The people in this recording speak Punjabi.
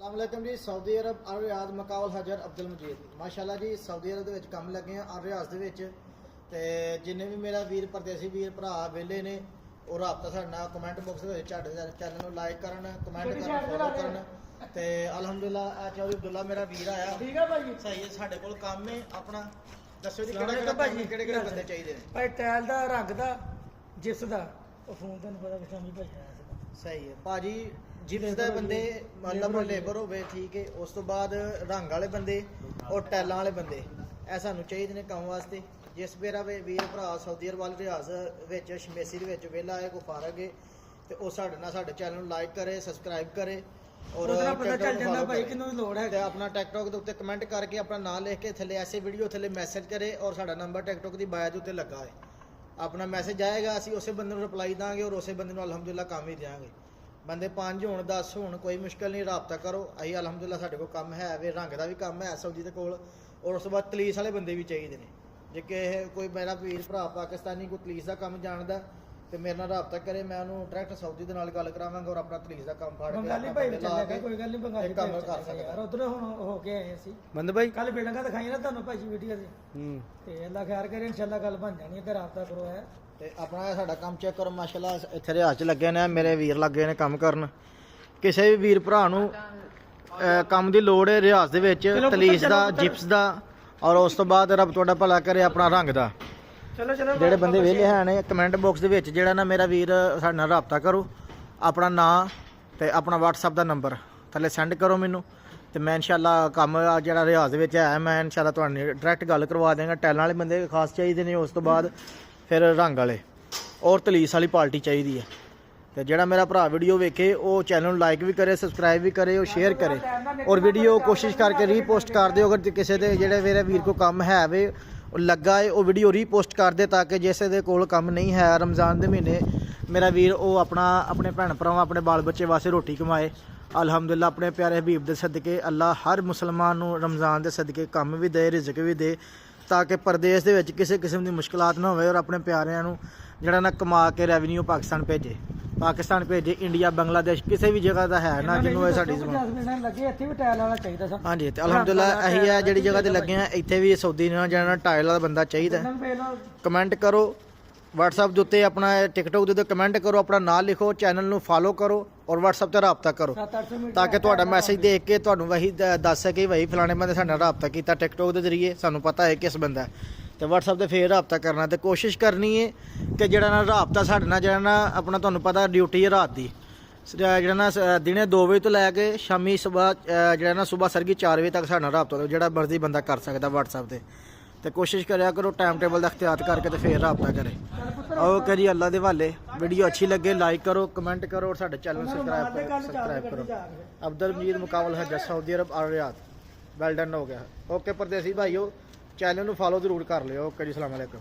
अस्सलामुअलैकुम जी। सऊदी अरब अल रियाद मकावल हजर अब्दुल मजीद माशाअल्लाह जी। सऊदी अरब ਦੇ ਕੰਮ ਲੱਗੇ ਆ ਅਲ ਰਿਆਜ਼ ਦੇ ਵਿੱਚ ਤੇ ਜਿੰਨੇ ਵੀ ਮੇਰਾ ਵੀਰ ਪਰਦੇਸੀ ਵੀਰ ਭਰਾ ਵੇਲੇ ਨੇ ਉਹ ਰਾਬਤਾ ਸਾਡੇ ਨਾਲ ਕਮੈਂਟ ਬਾਕਸ ਦੇ ਵਿੱਚ ਸਾਡੇ ਚੈਨਲ ਨੂੰ ਲਾਈਕ ਕਰਨ ਕਮੈਂਟ ਕਰਨ ਫੋਲੋ ਕਰਨ ਤੇ ਅਲਹਮਦੁਲਿਲਾ ਆ ਚੌਧਰੀ ਅਬਦੁੱਲਾ ਮੇਰਾ ਵੀਰ ਆਇਆ। ਠੀਕ ਹੈ ਭਾਈ, ਸਹੀ ਹੈ। ਸਾਡੇ ਕੋਲ ਕੰਮ ਹੈ ਆਪਣਾ। ਦੱਸੋ ਜੀ ਕਿਹੜੇ ਬੰਦੇ ਚਾਹੀਦੇ ਨੇ ਭਾਈ? ਟਾਇਲ ਦਾ, ਰੰਗ ਦਾ, ਜਿਸ ਦਾ ਉਹ ਫੋਨ ਤੁਹਾਨੂੰ ਪਤਾ ਵਿਸ਼ਾਮੀ ਭਾਈ ਆਇਆ ਸੀ। ਸਹੀ ਹੈ ਭਾਜੀ। ਜਿਪਸ ਦੇ ਬੰਦੇ ਮਤਲਬ ਲੇਬਰ ਹੋਵੇ, ਠੀਕ ਹੈ। ਉਸ ਤੋਂ ਬਾਅਦ ਰੰਗ ਵਾਲੇ ਬੰਦੇ ਔਰ ਟੈਲਾਂ ਵਾਲੇ ਬੰਦੇ ਇਹ ਸਾਨੂੰ ਚਾਹੀਦੇ ਨੇ ਕੰਮ ਵਾਸਤੇ। ਜਿਸ ਮੇਰਾ ਵੀਰ ਭਰਾ ਸਊਦੀ ਅਰਬ ਰਿਆਜ਼ ਵਿੱਚ ਸ਼ਮੇਸੀ ਦੇ ਵਿੱਚ ਵਿਹਲਾ ਹੈ, ਕੋਈ ਫਾਰਗ ਹੈ ਤੇ ਉਹ ਸਾਡੇ ਨਾਲ ਸਾਡੇ ਚੈਨਲ ਨੂੰ ਲਾਈਕ ਕਰੇ, ਸਬਸਕ੍ਰਾਈਬ ਕਰੇ ਔਰ ਪਤਾ ਚੱਲ ਜਾਂਦਾ ਭਾਈ ਕਿਹਨੂੰ ਲੋੜ ਹੈ। ਤੇ ਆਪਣਾ ਟਿਕਟੌਕ ਦੇ ਉੱਤੇ ਕਮੈਂਟ ਕਰਕੇ ਆਪਣਾ ਨਾਮ ਲਿਖ ਕੇ ਥੱਲੇ ਐਸੇ ਵੀਡੀਓ ਥੱਲੇ ਮੈਸੇਜ ਕਰੇ ਔਰ ਸਾਡਾ ਨੰਬਰ ਟਿਕਟੌਕ ਦੀ ਬਾਇਓ ਦੇ ਉੱਤੇ ਲੱਗਾ ਹੈ। ਆਪਣਾ ਮੈਸੇਜ ਆਏਗਾ, ਅਸੀਂ ਉਸੇ ਬੰਦੇ ਨੂੰ ਰਿਪਲਾਈ ਦਾਂਗੇ ਔਰ ਉਸੇ ਬੰਦੇ ਨੂੰ ਅਲਹਮਦੁਲਿਲਾ ਕੰਮ ਹੀ ਦਿਆਂਗੇ। ਬੰਦੇ 5 ਹੋਣ 10 ਹੋਣ ਕੋਈ ਮੁਸ਼ਕਲ ਨਹੀਂ, ਰਾਬਤਾ ਕਰੋ। ਅਸੀਂ ਅਲਹਮਦੁਲਿਲਾ ਸਾਡੇ ਕੋਲ ਕੰਮ ਹੈ ਵੇ, ਰੰਗ ਦਾ ਵੀ ਕੰਮ ਹੈ ਸਊਦੀ ਦੇ ਕੋਲ ਔਰ ਉਸ ਤੋਂ ਬਾਅਦ ਤਲੀਸ ਵਾਲੇ ਬੰਦੇ ਵੀ ਚਾਹੀਦੇ ਨੇ। ਜੇ ਕਿ ਕੋਈ ਮੇਰਾ ਵੀਰ ਭਰਾ ਪਾਕਿਸਤਾਨੀ ਕੋਈ ਤਲੀਸ ਦਾ ਕੰਮ ਜਾਣਦਾ ਤੇ ਮੇਰੇ ਨਾਲ ਰਾਬਤਾ ਕਰੇ, ਮੈਂ ਉਹਨੂੰ ਡਾਇਰੈਕਟ ਸਊਦੀ ਦੇ ਨਾਲ ਗੱਲ ਕਰਾਵਾਂਗਾ ਔਰ ਆਪਣਾ ਤਲੀਸ ਦਾ ਕੰਮ ਫੜ ਕੇ ਬੰਗਾਲੀ ਭਾਈ ਚੱਲੇਗਾ, ਕੋਈ ਗੱਲ ਨਹੀਂ। ਬੰਗਾਲੀ ਕੰਮ ਕਰ ਸਕਦਾ ਯਾਰ ਉਧਰ ਹੁਣ ਹੋ ਕੇ ਆਏ ਅਸੀਂ ਬੰਦ ਭਾਈ। ਕੱਲ ਬਿਲਡਿੰਗਾਂ ਦਿਖਾਈਆਂ ਨਾ ਤੁਹਾਨੂੰ ਭਾਈ ਵੀਡੀਓ ਤੇ ਤੇ ਅੱਲਾ ਖੈਰ ਕਰੇ, ਇਨਸ਼ਾਅੱਲਾ ਗੱਲ ਬਣ ਜਾਣੀ ਹੈ। ਰਾਬਤਾ ਕਰੋ ਹੈ ਤੇ ਆਪਣਾ ਸਾਡਾ ਕੰਮ ਚੈੱਕ ਕਰੋ। ਮਾਸ਼ਾਅੱਲਾ ਇੱਥੇ ਰਿਆਜ਼ 'ਚ ਲੱਗੇ ਨੇ ਮੇਰੇ ਵੀਰ ਲੱਗੇ ਨੇ ਕੰਮ ਕਰਨ। ਕਿਸੇ ਵੀ ਵੀਰ ਭਰਾ ਨੂੰ ਕੰਮ ਦੀ ਲੋੜ ਹੈ ਰਿਆਜ਼ ਦੇ ਵਿੱਚ, ਤਲੀਸ ਦਾ, ਜਿਪਸ ਦਾ ਔਰ ਉਸ ਤੋਂ ਬਾਅਦ ਰੱਬ ਤੁਹਾਡਾ ਭਲਾ ਕਰੇ ਆਪਣਾ ਰੰਗ ਦਾ। ਚਲੋ ਜਿਹੜੇ ਬੰਦੇ ਵਿਹਲੇ ਹੈ ਨੇ ਕਮੈਂਟ ਬਾਕਸ ਦੇ ਵਿੱਚ ਜਿਹੜਾ ਨਾ ਮੇਰਾ ਵੀਰ ਸਾਡੇ ਨਾਲ ਰਾਬਤਾ ਕਰੋ, ਆਪਣਾ ਨਾਂ ਤੇ ਆਪਣਾ WhatsApp ਦਾ ਨੰਬਰ ਥੱਲੇ ਸੈਂਡ ਕਰੋ ਮੈਨੂੰ ਤੇ ਮੈਂ ਇਨਸ਼ਾਅੱਲਾ ਕੰਮ ਜਿਹੜਾ ਰਿਆਜ਼ ਦੇ ਵਿੱਚ ਹੈ ਮੈਂ ਇਨਸ਼ਾਅੱਲਾ ਤੁਹਾਨੂੰ ਡਾਇਰੈਕਟ ਗੱਲ ਕਰਵਾ ਦੇਵਾਂਗਾ। ਟੈਲਾਂ ਵਾਲੇ ਬੰਦੇ ਖਾਸ ਚਾਹੀਦੇ ਨੇ, ਉਸ ਤੋਂ ਬਾਅਦ ਫਿਰ ਰੰਗ ਵਾਲੇ ਔਰ ਤਲੀਸ ਵਾਲੀ ਪਾਰਟੀ ਚਾਹੀਦੀ ਹੈ। ਤੇ ਜਿਹੜਾ ਮੇਰਾ ਭਰਾ ਵੀਡੀਓ ਵੇਖੇ ਉਹ ਚੈਨਲ ਨੂੰ ਲਾਈਕ ਵੀ ਕਰੇ, ਸਬਸਕ੍ਰਾਈਬ ਵੀ ਕਰੇ ਔਰ ਸ਼ੇਅਰ ਕਰੇ ਔਰ ਵੀਡੀਓ ਕੋਸ਼ਿਸ਼ ਕਰਕੇ ਰੀਪੋਸਟ ਕਰ ਦਿਓ। ਅਗਰ ਕਿਸੇ ਦੇ ਜਿਹੜੇ ਮੇਰੇ ਵੀਰ ਕੋ ਕੰਮ ਹੈ ਵੇ ਉਹ ਲੱਗਾ ਹੈ ਉਹ ਵੀਡੀਓ ਰੀਪੋਸਟ ਕਰ ਦੇ ਤਾਂ ਕਿ ਜਿਸ ਦੇ ਕੋਲ ਕੰਮ ਨਹੀਂ ਹੈ ਰਮਜ਼ਾਨ ਦੇ ਮਹੀਨੇ ਮੇਰਾ ਵੀਰ ਉਹ ਆਪਣੇ ਭੈਣ ਭਰਾਵਾਂ ਆਪਣੇ ਬਾਲ ਬੱਚੇ ਵਾਸਤੇ ਰੋਟੀ ਕਮਾਏ। ਅਲਹਮਦੁਲਿਲਾ ਆਪਣੇ ਪਿਆਰੇ ਹਬੀਬ ਦੇ ਸਦਕੇ ਅੱਲਾ ਹਰ ਮੁਸਲਮਾਨ ਨੂੰ ਰਮਜ਼ਾਨ ਦੇ ਸਦਕੇ ਕੰਮ ਵੀ ਦੇ, ਰਿਜ਼ਕ ਵੀ ਦੇ ਤਾਂ ਕਿ ਪਰਦੇਸ ਦੇ ਵਿੱਚ ਕਿਸੇ ਕਿਸਮ ਦੀ ਮੁਸ਼ਕਲਾਤ ਨਾ ਹੋਵੇ ਔਰ ਆਪਣੇ ਪਿਆਰਿਆਂ ਨੂੰ ਜਿਹੜਾ ਨਾ ਕਮਾ ਕੇ ਰੈਵਨਿਊ ਪਾਕਿਸਤਾਨ ਭੇਜੇ, ਇੰਡੀਆ, ਬੰਗਲਾਦੇਸ਼ ਕਿਸੇ ਵੀ ਜਗ੍ਹਾ ਦਾ ਹੈ ਨਾ ਜਿਹਨੂੰ ਇਹ ਸਾਡੀ ਜ਼ਬਾਨ ਲੱਗੇ। ਇੱਥੇ ਵੀ ਟਾਇਲ ਵਾਲਾ ਚਾਹੀਦਾ ਸਭ। ਹਾਂਜੀ ਤੇ ਅਲਹਮਦੁਲਿਲਾ ਇਹੀ ਹੈ ਜਿਹੜੀ ਜਗ੍ਹਾ ਤੇ ਲੱਗੇ ਆ ਇੱਥੇ ਵੀ ਸਊਦੀ ਨਾਲ ਜਿਹੜਾ ਟਾਇਲ ਵਾਲਾ ਬੰਦਾ ਚਾਹੀਦਾ। ਕਮੈਂਟ ਕਰੋ WhatsApp ਦੇ ਉੱਤੇ, ਆਪਣਾ TikTok ਦੇ ਉੱਤੇ ਕਮੈਂਟ ਕਰੋ, ਆਪਣਾ ਨਾਮ ਲਿਖੋ, ਚੈਨਲ ਨੂੰ ਫਾਲੋ ਕਰੋ ਔਰ WhatsApp ਤੇ ਰਾਬਤਾ ਕਰੋ ਤਾਂ ਕਿ ਤੁਹਾਡਾ ਮੈਸੇਜ ਦੇਖ ਕੇ ਤੁਹਾਨੂੰ ਵਹੀ ਦੱਸ ਸਕੇ ਵਹੀ ਫਲਾਣੇ ਬੰਦੇ ਸਾਡੇ ਨਾਲ ਰਾਬਤਾ ਕੀਤਾ TikTok ਦੇ ਜ਼ਰੀਏ, ਸਾਨੂੰ ਪਤਾ ਹੈ ਕਿਸ ਬੰਦਾ ਤੇ WhatsApp ਤੇ ਫੇਰ ਰਾਬਤਾ ਕਰਨਾ ਤੇ ਕੋਸ਼ਿਸ਼ ਕਰਨੀ ਹੈ ਕਿ ਜਿਹੜਾ ਨਾ ਰਾਬਤਾ ਸਾਡੇ ਨਾਲ ਜਿਹੜਾ ਨਾ ਆਪਣਾ ਤੁਹਾਨੂੰ ਪਤਾ ਡਿਊਟੀ ਹੈ ਰਾਤ ਦੀ, ਜਿਹੜਾ ਨਾ ਦਿਨੇ 2 ਵਜੇ ਤੋਂ ਲੈ ਕੇ ਸ਼ਾਮੀ ਸਵੇਰ ਜਿਹੜਾ ਨਾ ਸਵੇਰ ਸਰਗੀ 4 ਵਜੇ ਤੱਕ ਸਾਡੇ ਨਾਲ ਰਾਬਤਾ ਜਿਹੜਾ ਮਰਜ਼ੀ ਬੰਦਾ ਕਰ ਸਕਦਾ WhatsApp ਤੇ ਕੋਸ਼ਿਸ਼ ਕਰਿਆ ਕਰੋ ਟਾਈਮ ਟੇਬਲ ਦਾ ਇਖਤਿਆਰ ਕਰਕੇ ਤੇ ਫੇਰ ਰਾਬਤਾ ਕਰੇ। ਓਕੇ ਜੀ, ਅੱਲਾ ਦੇ ਹਵਾਲੇ। ਵੀਡੀਓ ਅੱਛੀ ਲੱਗੇ ਲਾਈਕ ਕਰੋ, ਕਮੈਂਟ ਕਰੋ ਔਰ ਸਾਡੇ ਚੈਨਲ ਨੂੰ ਸਬਸਕ੍ਰਾਈਬ ਕਰੋ। ਅਬਦੁਲ ਮਜੀਦ ਮੁਕਾਵਲ ਹਜਰ ਸਊਦੀ ਅਰਬ ਅਲ ਰਿਆਦ ਵੈਲ ਡਨ ਹੋ ਗਿਆ। ਓਕੇ ਪਰਦੇਸੀ ਭਾਈਓ, ਚੈਨਲ ਨੂੰ ਫਾਲੋ ਜ਼ਰੂਰ ਕਰ ਲਿਓ। ਓਕੇ ਜੀ, ਅਸਲਾਮ ਵਾਲੇਕੁਮ।